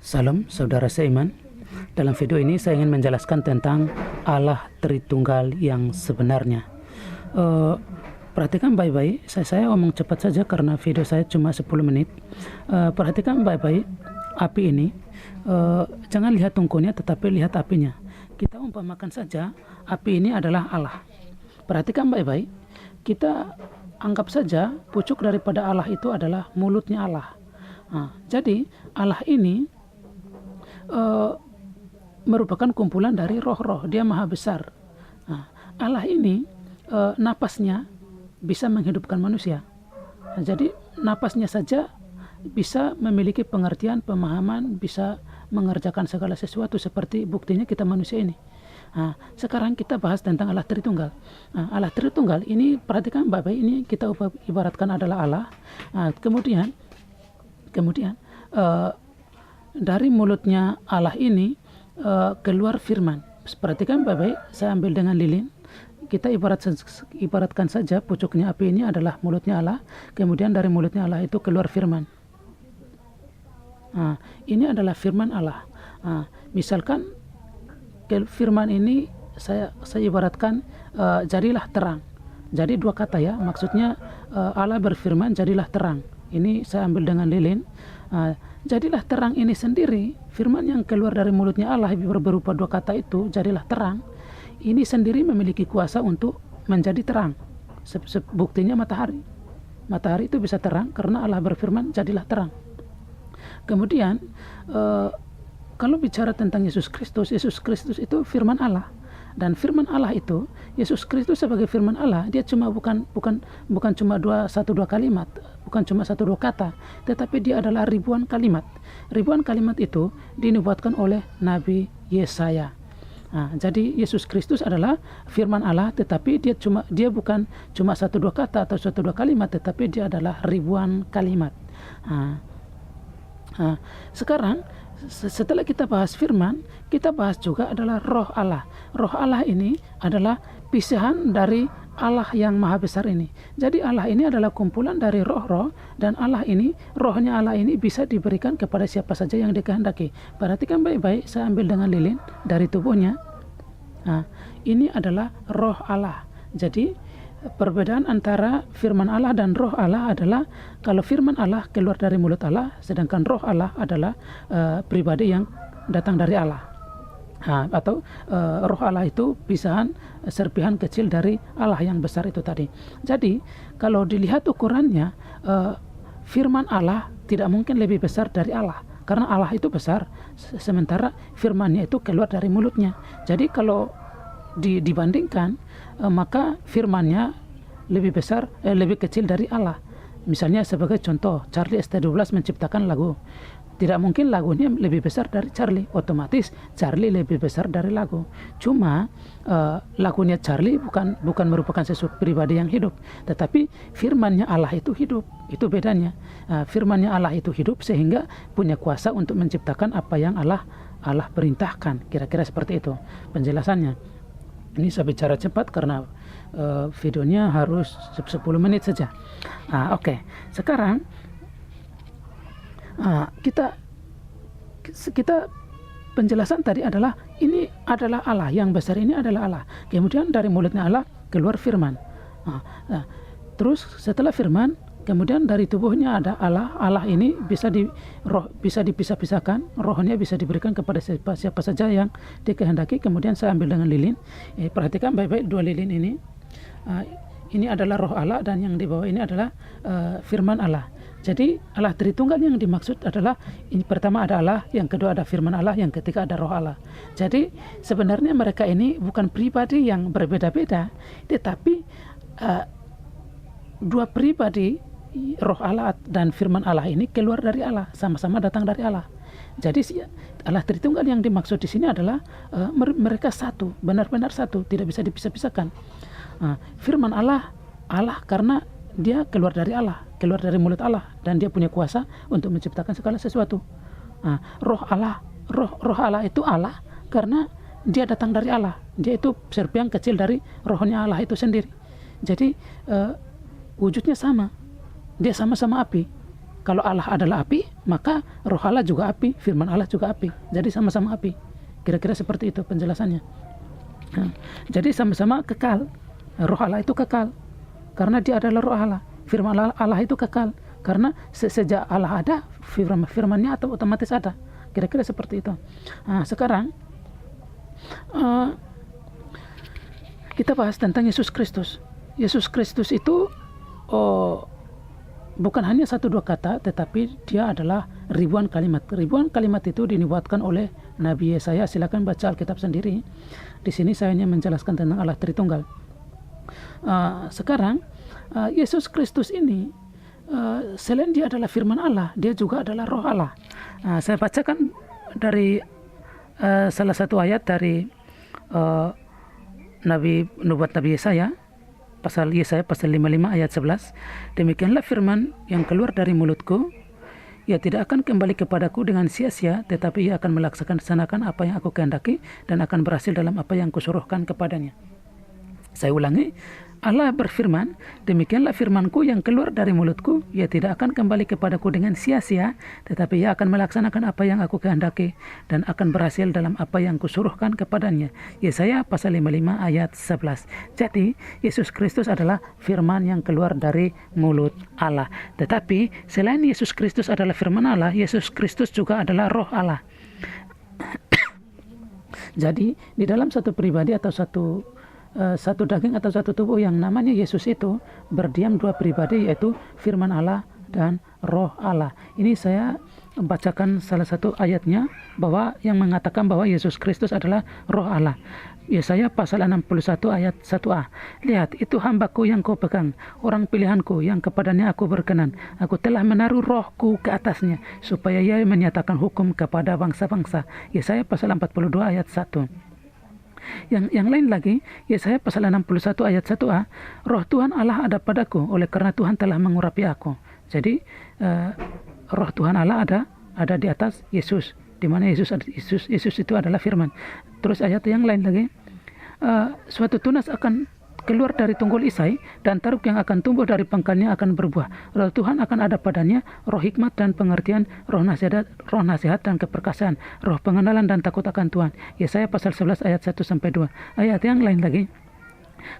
Salam saudara seiman. Dalam video ini saya ingin menjelaskan tentang Allah Tritunggal yang sebenarnya. Perhatikan baik-baik, saya omong cepat saja karena video saya cuma 10 menit. Perhatikan baik-baik api ini. Jangan lihat tungkunya tetapi lihat apinya. Kita umpamakan saja api ini adalah Allah. Perhatikan baik-baik. Kita anggap saja pucuk daripada Allah itu adalah mulutnya Allah. Jadi Allah ini merupakan kumpulan dari roh-roh. Dia maha besar. Allah ini napasnya bisa menghidupkan manusia. Jadi napasnya saja bisa memiliki pengertian, pemahaman, bisa mengerjakan segala sesuatu seperti buktinya kita manusia ini. Sekarang kita bahas tentang Allah Tritunggal. Allah Tritunggal ini perhatikan baik-baik, ini kita ibaratkan adalah Allah. Kemudian dari mulutnya Allah ini keluar firman. Perhatikan baik-baik, saya ambil dengan lilin. Kita ibaratkan saja pucuknya api ini adalah mulutnya Allah. Kemudian dari mulutnya Allah itu keluar firman. Ini adalah firman Allah. Misalkan firman ini saya ibaratkan jadilah terang. Jadi dua kata ya, maksudnya Allah berfirman jadilah terang. Ini saya ambil dengan lilin. Jadilah terang ini sendiri, firman yang keluar dari mulutnya Allah berupa dua kata itu, jadilah terang. Ini sendiri memiliki kuasa untuk menjadi terang. Buktinya matahari. Matahari itu bisa terang karena Allah berfirman jadilah terang. Kemudian kalau bicara tentang Yesus Kristus itu firman Allah. Dan firman Allah itu, Yesus Kristus sebagai firman Allah, dia cuma bukan cuma satu dua kalimat, bukan cuma satu dua kata, tetapi dia adalah ribuan kalimat. Ribuan kalimat itu dinubuatkan oleh Nabi Yesaya. Jadi Yesus Kristus adalah firman Allah, tetapi dia bukan cuma satu dua kata atau satu dua kalimat, tetapi dia adalah ribuan kalimat. Sekarang setelah kita bahas firman, kita bahas juga adalah roh Allah. Roh Allah ini adalah pisahan dari Allah yang maha besar ini. Jadi Allah ini adalah kumpulan dari roh-roh, dan Allah ini, rohnya Allah ini bisa diberikan kepada siapa saja yang dikehendaki. Perhatikan baik-baik, saya ambil dengan lilin dari tubuhnya. Ini adalah roh Allah. Jadi perbedaan antara firman Allah dan roh Allah adalah kalau firman Allah keluar dari mulut Allah, sedangkan roh Allah adalah pribadi yang datang dari Allah. Atau roh Allah itu pisahan, serpihan kecil dari Allah yang besar itu tadi. Jadi kalau dilihat ukurannya, firman Allah tidak mungkin lebih besar dari Allah, karena Allah itu besar, sementara firmannya itu keluar dari mulutnya. Jadi kalau dibandingkan, maka firmannya lebih besar, lebih kecil dari Allah. Misalnya sebagai contoh, Charlie ST12 menciptakan lagu. Tidak mungkin lagunya lebih besar dari Charlie, otomatis Charlie lebih besar dari lagu. Cuma lagunya Charlie bukan merupakan sesuatu pribadi yang hidup, tetapi firmannya Allah itu hidup. Itu bedanya. Firmannya Allah itu hidup sehingga punya kuasa untuk menciptakan apa yang Allah perintahkan. Kira-kira seperti itu penjelasannya. Ini saya bicara cepat karena videonya harus 10 menit saja. Oke. Sekarang kita penjelasan tadi adalah ini adalah Allah yang besar, ini adalah Allah. Kemudian dari mulutnya Allah keluar firman. Terus setelah firman, kemudian dari tubuhnya ada Allah. Allah ini bisa dipisah-pisahkan, rohnya bisa diberikan kepada siapa saja yang dikehendaki. Kemudian saya ambil dengan lilin. Perhatikan baik-baik dua lilin ini. Ini adalah roh Allah, dan yang di bawah ini adalah firman Allah. Jadi Allah Tritunggal yang dimaksud adalah ini, pertama ada Allah, yang kedua ada firman Allah, yang ketiga ada roh Allah. Jadi sebenarnya mereka ini bukan pribadi yang berbeda-beda, tetapi dua pribadi, roh Allah dan firman Allah ini keluar dari Allah, sama-sama datang dari Allah. Jadi Allah Tritunggal yang dimaksud di sini adalah mereka satu, benar-benar satu, tidak bisa dipisah-pisahkan. Firman Allah karena dia keluar dari Allah, keluar dari mulut Allah, dan dia punya kuasa untuk menciptakan segala sesuatu. Roh Allah itu Allah karena dia datang dari Allah, dia itu serpihan kecil dari rohnya Allah itu sendiri. Jadi wujudnya sama, dia sama-sama api. kalau Allah adalah api, maka roh Allah juga api, firman Allah juga api. Jadi sama-sama api. Kira-kira seperti itu penjelasannya. Nah, jadi sama-sama kekal. Roh Allah itu kekal karena dia adalah roh Allah. Firman Allah itu kekal karena sejak Allah ada, firman-nya atau otomatis ada. Kira-kira seperti itu. Nah, sekarang kita bahas tentang Yesus Kristus. Yesus Kristus itu bukan hanya 1-2 kata, tetapi dia adalah ribuan kalimat. Ribuan kalimat itu dinubuatkan oleh Nabi Yesaya. Silakan baca Alkitab sendiri. Di sini saya hanya menjelaskan tentang Allah Tritunggal. Sekarang Yesus Kristus ini selain dia adalah firman Allah, dia juga adalah roh Allah. Saya bacakan dari salah satu ayat dari nubuat Nabi Yesaya, pasal 55 ayat 11. Demikianlah firman yang keluar dari mulutku, ia tidak akan kembali kepadaku dengan sia-sia, tetapi ia akan melaksanakan apa yang aku kehendaki dan akan berhasil dalam apa yang kusuruhkan kepadanya. Saya ulangi, Allah berfirman, demikianlah firmanku yang keluar dari mulutku, ia tidak akan kembali kepadaku dengan sia-sia, tetapi ia akan melaksanakan apa yang aku kehendaki dan akan berhasil dalam apa yang kusuruhkan kepadanya. Yesaya pasal 55 ayat 11. Jadi Yesus Kristus adalah firman yang keluar dari mulut Allah. Tetapi selain Yesus Kristus adalah firman Allah, Yesus Kristus juga adalah roh Allah. Jadi di dalam satu pribadi atau satu daging atau satu tubuh yang namanya Yesus itu berdiam 2 pribadi, yaitu firman Allah dan roh Allah. Ini saya bacakan salah satu ayatnya bahwa yang mengatakan bahwa Yesus Kristus adalah roh Allah. Yesaya pasal 61 ayat 1a. Lihat, itu hambaku yang kau pegang, orang pilihanku yang kepadanya aku berkenan. Aku telah menaruh rohku ke atasnya supaya ia menyatakan hukum kepada bangsa-bangsa. Yesaya pasal 42 ayat 1. Yang lain lagi, Yesaya pasal 61 ayat 1a, roh Tuhan Allah ada padaku, oleh karena Tuhan telah mengurapi aku. Jadi roh Tuhan Allah ada di atas Yesus, di mana Yesus itu adalah firman. Terus ayat yang lain lagi, suatu tunas akan keluar dari tunggul Isai, dan taruk yang akan tumbuh dari pangkalnya akan berbuah. Roh Tuhan akan ada padanya, roh hikmat dan pengertian, roh nasihat dan keperkasaan, roh pengenalan dan takut akan Tuhan. Yesaya pasal 11 ayat 1-2. Ayat yang lain lagi,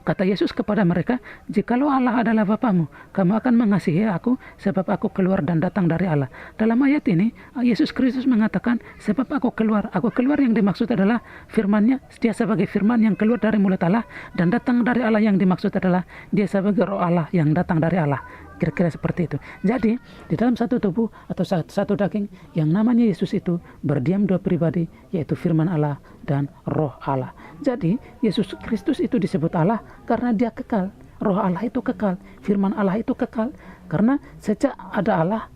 kata Yesus kepada mereka, jikalau Allah adalah Bapamu, kamu akan mengasihi aku, sebab aku keluar dan datang dari Allah. Dalam ayat ini, Yesus Kristus mengatakan, sebab aku keluar yang dimaksud adalah firman-Nya, dia sebagai firman yang keluar dari mulut Allah, dan datang dari Allah yang dimaksud adalah dia sebagai roh Allah yang datang dari Allah. Kira-kira seperti itu. Jadi di dalam satu tubuh atau satu daging yang namanya Yesus itu berdiam 2 pribadi, yaitu firman Allah dan roh Allah. Jadi Yesus Kristus itu disebut Allah karena dia kekal. Roh Allah itu kekal, firman Allah itu kekal. Karena sejak ada Allah,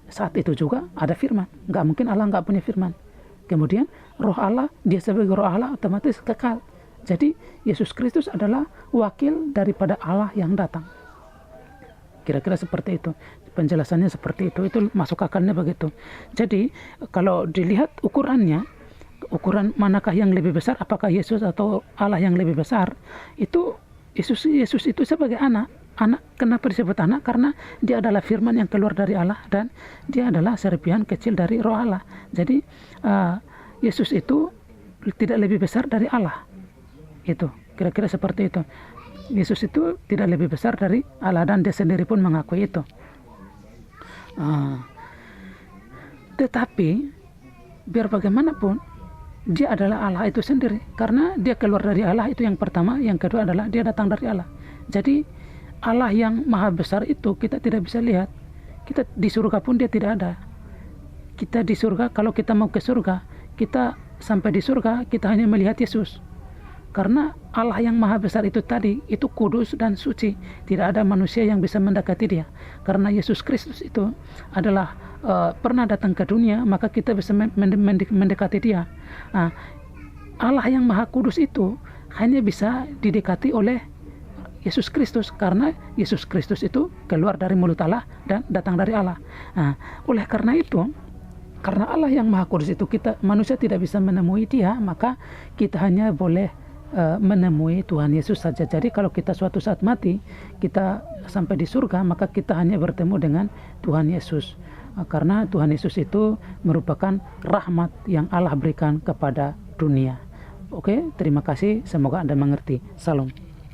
saat itu juga ada firman. Nggak mungkin Allah nggak punya firman. Kemudian roh Allah, dia sebagai roh Allah otomatis kekal. Jadi Yesus Kristus adalah wakil daripada Allah yang datang. Kira-kira seperti itu. Penjelasannya seperti itu. Itu masuk akalnya begitu. Jadi kalau dilihat ukuran manakah yang lebih besar, apakah Yesus atau Allah yang lebih besar, itu Yesus itu sebagai anak. Kenapa disebut anak? Karena dia adalah firman yang keluar dari Allah, dan dia adalah serpihan kecil dari roh Allah. Jadi Yesus itu tidak lebih besar dari Allah. Itu kira-kira seperti itu. Yesus itu tidak lebih besar dari Allah, dan dia sendiri pun mengakui itu. Tetapi biar bagaimanapun dia adalah Allah itu sendiri, karena dia keluar dari Allah, itu yang pertama. Yang kedua adalah dia datang dari Allah. Jadi Allah yang maha besar itu kita tidak bisa lihat. Kita di surga pun dia tidak ada. Kita di surga, kalau kita mau ke surga, kita sampai di surga kita hanya melihat Yesus. Karena Allah yang maha besar itu tadi, itu kudus dan suci. Tidak ada manusia yang bisa mendekati dia. Karena Yesus Kristus itu adalah pernah datang ke dunia, maka kita bisa mendekati dia. Allah yang maha kudus itu hanya bisa didekati oleh Yesus Kristus, karena Yesus Kristus itu keluar dari mulut Allah dan datang dari Allah. Oleh karena itu, karena Allah yang maha kudus itu manusia tidak bisa menemui dia, maka kita hanya boleh menemui Tuhan Yesus saja. Jadi kalau kita suatu saat mati, kita sampai di surga, maka kita hanya bertemu dengan Tuhan Yesus. karena Tuhan Yesus itu merupakan rahmat yang Allah berikan kepada dunia. Oke, terima kasih. Semoga Anda mengerti. Salam.